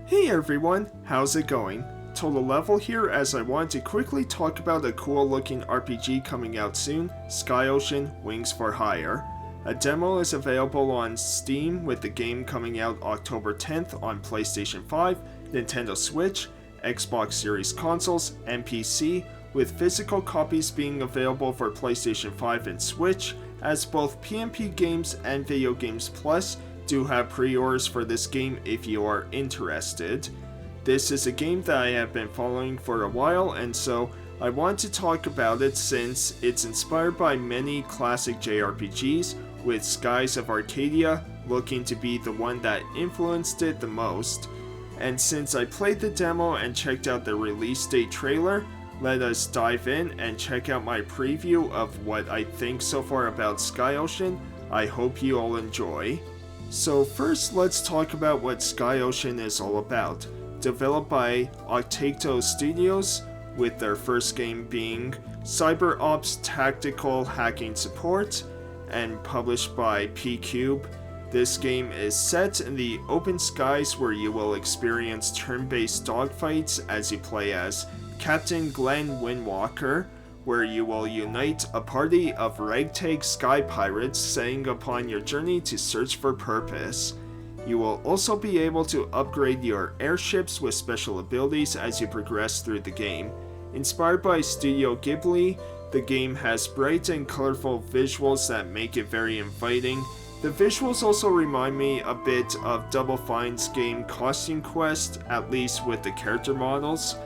Hey everyone, how's it going? Total Level here, as I want to quickly talk about a cool looking RPG coming out soon, Sky Ocean Wings for Hire. A demo is available on Steam, with the game coming out October 10th on PlayStation 5, Nintendo Switch, Xbox Series consoles, and PC, with physical copies being available for PlayStation 5 and Switch, as both PNP Games and Video Games Plus do have pre-orders for this game if you are interested. This is a game that I have been following for a while, and so I want to talk about it since it's inspired by many classic JRPGs, with Skies of Arcadia looking to be the one that influenced it the most. And since I played the demo and checked out the release date trailer, let us dive in and check out my preview of what I think so far about Sky Ocean. I hope you all enjoy. So first, let's talk about what Sky Ocean is all about. Developed by Octato Studios, with their first game being Cyber Ops Tactical Hacking Support, and published by P-Cube. This game is set in the open skies where you will experience turn-based dogfights as you play as Captain Glenn Windwalker, where you will unite a party of ragtag sky pirates setting upon your journey to search for purpose. You will also be able to upgrade your airships with special abilities as you progress through the game. Inspired by Studio Ghibli, the game has bright and colorful visuals that make it very inviting. The visuals also remind me a bit of Double Fine's game Costume Quest, at least with the character models.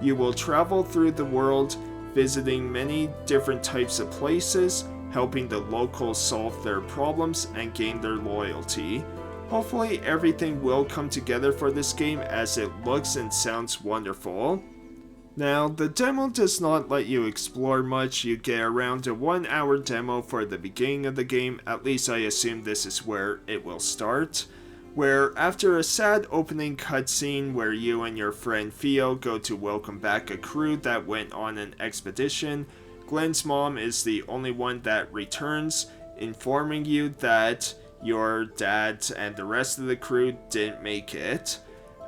You will travel through the world, visiting many different types of places, helping the locals solve their problems and gain their loyalty. Hopefully everything will come together for this game, as it looks and sounds wonderful. Now, the demo does not let you explore much. You get around a 1 hour demo for the beginning of the game, at least I assume this is where it will start, where after a sad opening cutscene where you and your friend Theo go to welcome back a crew that went on an expedition, Glenn's mom is the only one that returns, informing you that your dad and the rest of the crew didn't make it.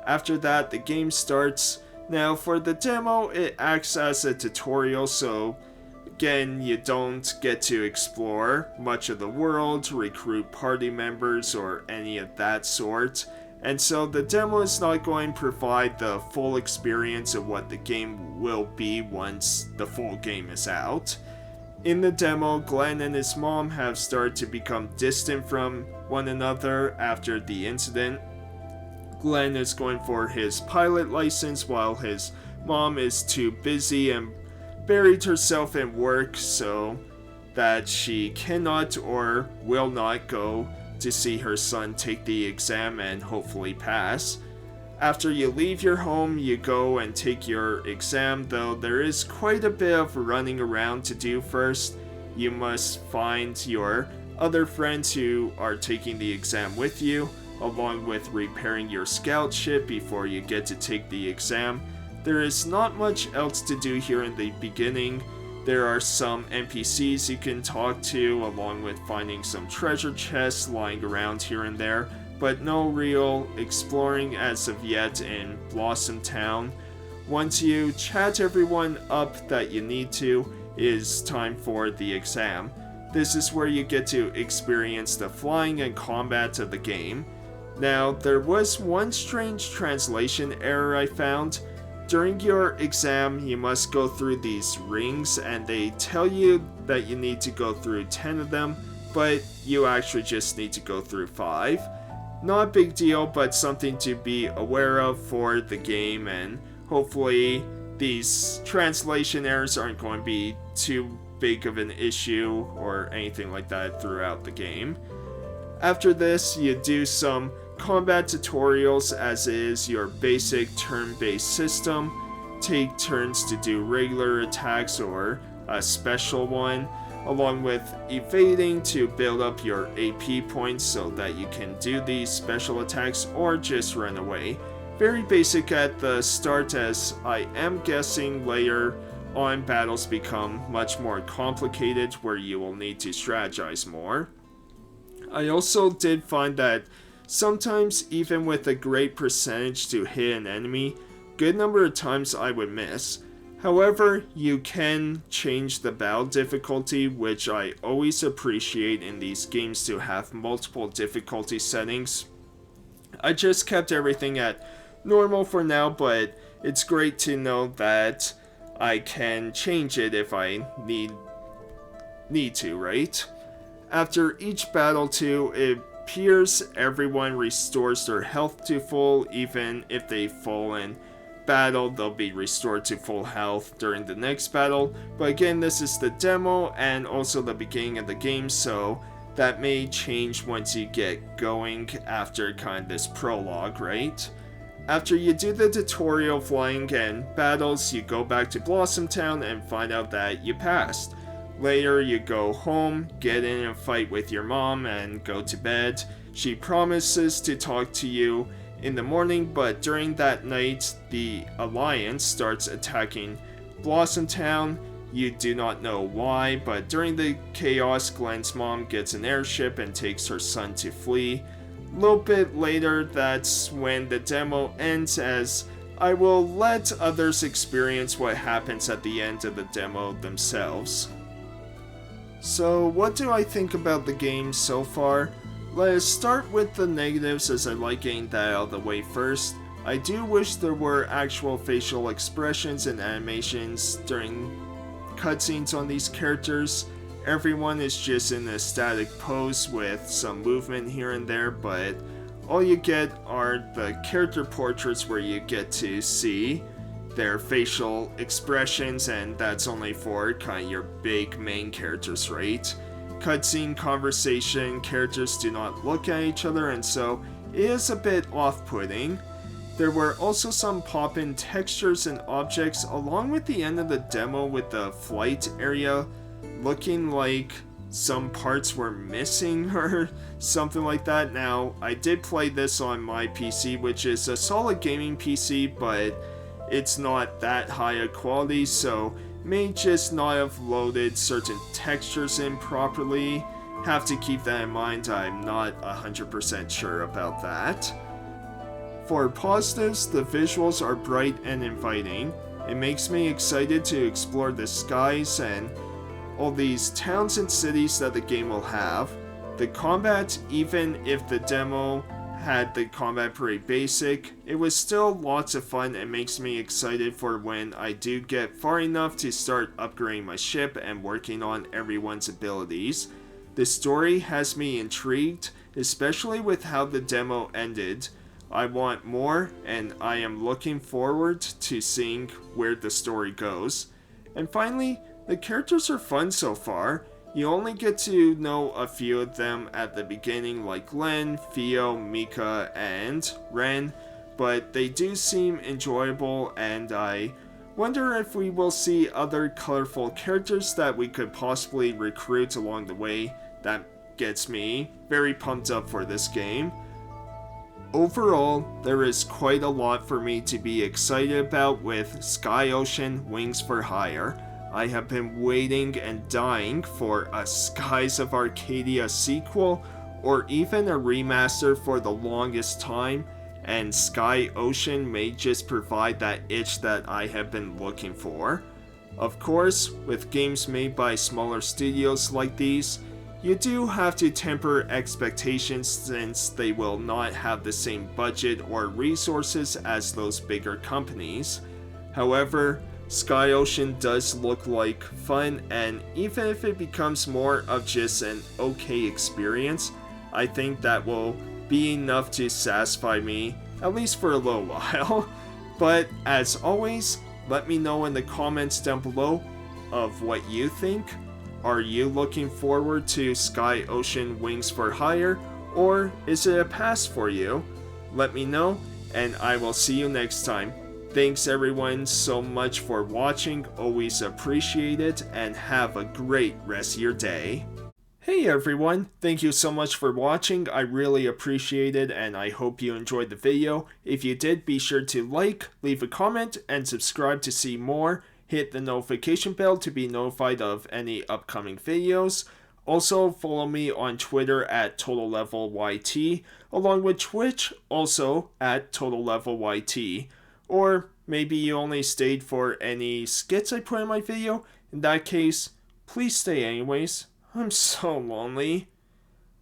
After that, the game starts. Now, for the demo, it acts as a tutorial, so again, you don't get to explore much of the world, recruit party members, or any of that sort. And so the demo is not going to provide the full experience of what the game will be once the full game is out. In the demo, Glenn and his mom have started to become distant from one another after the incident. Glenn is going for his pilot license while his mom is too busy and buried herself in work so that she cannot or will not go to see her son take the exam and hopefully pass. After you leave your home, you go and take your exam, though there is quite a bit of running around to do first. You must find your other friends who are taking the exam with you, along with repairing your scout ship before you get to take the exam. There is not much else to do here in the beginning. There are some NPCs you can talk to, along with finding some treasure chests lying around here and there, but no real exploring as of yet in Blossom Town. Once you chat everyone up that you need to, it is time for the exam. This is where you get to experience the flying and combat of the game. Now, there was one strange translation error I found. During your exam, you must go through these rings, and they tell you that you need to go through 10 of them, but you actually just need to go through 5. Not a big deal, but something to be aware of for the game, and hopefully these translation errors aren't going to be too big of an issue or anything like that throughout the game. After this, you do some combat tutorials, as is your basic turn-based system. Take turns to do regular attacks or a special one, along with evading to build up your AP points so that you can do these special attacks or just run away. Very basic at the start, as I am guessing later on battles become much more complicated where you will need to strategize more. I also did find that Sometimes, even with a great percentage to hit an enemy, good number of times I would miss. However, you can change the battle difficulty, which I always appreciate in these games to have multiple difficulty settings. I just kept everything at normal for now, but it's great to know that I can change it if I need to, right? After each battle too, it appears everyone restores their health to full. Even if they fall in battle, they'll be restored to full health during the next battle. But again, this is the demo and also the beginning of the game, so that may change once you get going after kind of this prologue, right? After you do the tutorial flying and battles, you go back to Blossom Town and find out that you passed. Later, you go home, get in a fight with your mom, and go to bed. She promises to talk to you in the morning, but during that night, the Alliance starts attacking Blossom Town. You do not know why, but during the chaos, Glenn's mom gets an airship and takes her son to flee. A little bit later, that's when the demo ends, as I will let others experience what happens at the end of the demo themselves. So, what do I think about the game so far? Let's start with the negatives, as I like getting that out of the way first. I do wish there were actual facial expressions and animations during cutscenes on these characters. Everyone is just in a static pose with some movement here and there, but all you get are the character portraits where you get to see their facial expressions, and that's only for kind of your big main characters, right? Cutscene conversation, characters do not look at each other, and so it is a bit off-putting. There were also some pop-in textures and objects along with the end of the demo, with the flight area looking like some parts were missing or something like that. Now, I did play this on my PC, which is a solid gaming PC, but it's not that high a quality, so may just not have loaded certain textures in properly. Have to keep that in mind, I'm not 100% sure about that. For positives, the visuals are bright and inviting. It makes me excited to explore the skies and all these towns and cities that the game will have. The combat, even if the demo had the combat pretty basic, it was still lots of fun and makes me excited for when I do get far enough to start upgrading my ship and working on everyone's abilities. The story has me intrigued, especially with how the demo ended. I want more, and I am looking forward to seeing where the story goes. And finally, the characters are fun so far. You only get to know a few of them at the beginning, like Glenn, Theo, Mika, and Ren, but they do seem enjoyable, and I wonder if we will see other colorful characters that we could possibly recruit along the way. That gets me very pumped up for this game. Overall, there is quite a lot for me to be excited about with Sky Ocean Wings for Hire. I have been waiting and dying for a Skies of Arcadia sequel, or even a remaster for the longest time, and Sky Ocean may just provide that itch that I have been looking for. Of course, with games made by smaller studios like these, you do have to temper expectations since they will not have the same budget or resources as those bigger companies. However, Sky Ocean does look like fun, and even if it becomes more of just an okay experience, I think that will be enough to satisfy me, at least for a little while. But as always, let me know in the comments down below of what you think. Are you looking forward to Sky Ocean Wings for Hire, or is it a pass for you? Let me know, and I will see you next time. Thanks everyone so much for watching, always appreciate it, and have a great rest of your day. Hey everyone, thank you so much for watching, I really appreciate it, and I hope you enjoyed the video. If you did, be sure to like, leave a comment, and subscribe to see more. Hit the notification bell to be notified of any upcoming videos. Also, follow me on Twitter at TotalLevelYT, along with Twitch, also at TotalLevelYT. Or maybe you only stayed for any skits I put in my video. In that case, please stay anyways. I'm so lonely.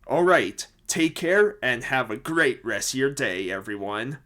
Alright, take care and have a great rest of your day, everyone.